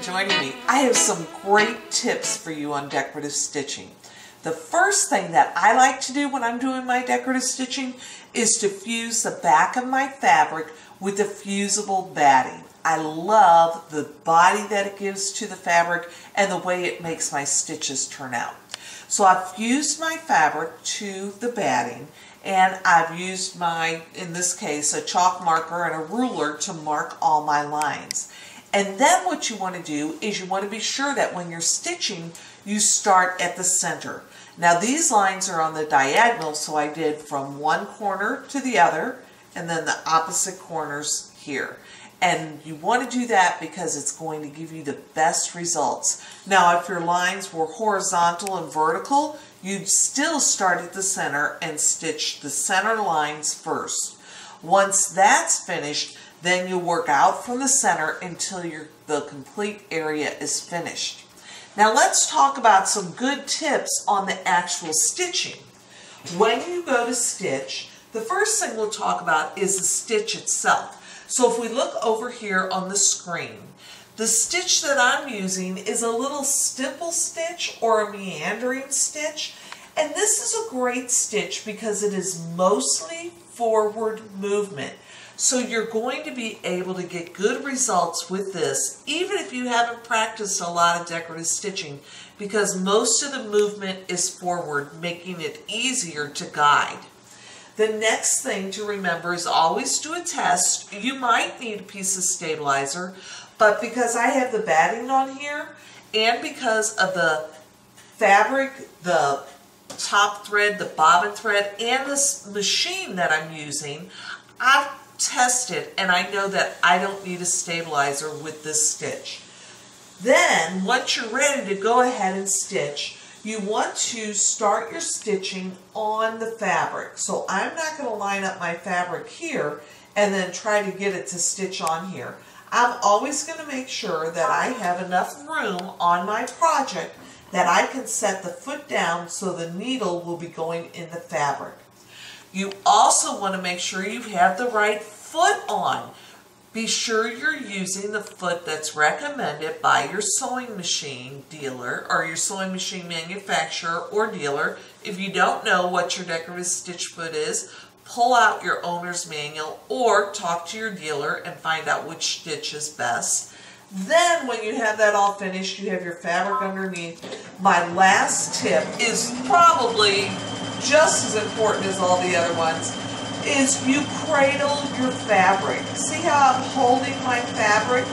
joining me. I have some great tips for you on decorative stitching. The first thing that I like to do when I'm doing my decorative stitching is to fuse the back of my fabric with the fusible batting. I love the body that it gives to the fabric and the way it makes my stitches turn out. So I've fused my fabric to the batting, and I've used in this case, a chalk marker and a ruler to mark all my lines. And then what you want to do is you want to be sure that when you're stitching, you start at the center. Now these lines are on the diagonal, so I did from one corner to the other, and then the opposite corners here. And you want to do that because it's going to give you the best results. Now if your lines were horizontal and vertical, you'd still start at the center and stitch the center lines first. Once that's finished, then you work out from the center until the complete area is finished. Now let's talk about some good tips on the actual stitching. When you go to stitch, the first thing we'll talk about is the stitch itself. So if we look over here on the screen, the stitch that I'm using is a little stipple stitch or a meandering stitch. And this is a great stitch because it is mostly forward movement. So you're going to be able to get good results with this, even if you haven't practiced a lot of decorative stitching, because most of the movement is forward, making it easier to guide. The next thing to remember is always do a test. You might need a piece of stabilizer, but because I have the batting on here, and because of the fabric, the top thread, the bobbin thread, and this machine that I'm using, I've tested and I know that I don't need a stabilizer with this stitch. Then once you're ready to go ahead and stitch, you want to start your stitching on the fabric. So I'm not going to line up my fabric here and then try to get it to stitch on here. I'm always going to make sure that I have enough room on my project that I can set the foot down so the needle will be going in the fabric. You also want to make sure you have the right foot on. Be sure you're using the foot that's recommended by your sewing machine dealer or your sewing machine manufacturer or dealer. If you don't know what your decorative stitch foot is, pull out your owner's manual or talk to your dealer and find out which stitch is best. Then when you have that all finished, you have your fabric underneath. My last tip is probably just as important as all the other ones, is you cradle your fabric. See how I'm holding my fabric?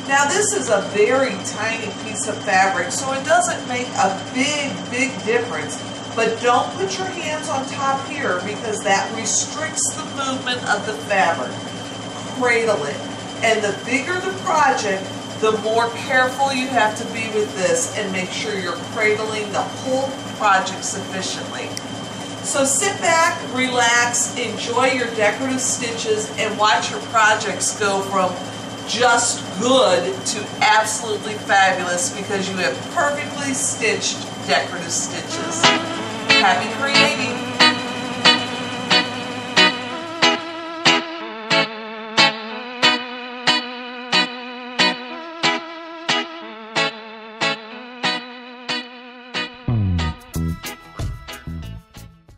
Now this is a very tiny piece of fabric, so it doesn't make a big difference, but don't put your hands on top here because that restricts the movement of the fabric. Cradle it. And the bigger the project, the more careful you have to be with this and make sure you're cradling the whole project sufficiently. So sit back, relax, enjoy your decorative stitches, and watch your projects go from just good to absolutely fabulous because you have perfectly stitched decorative stitches. Happy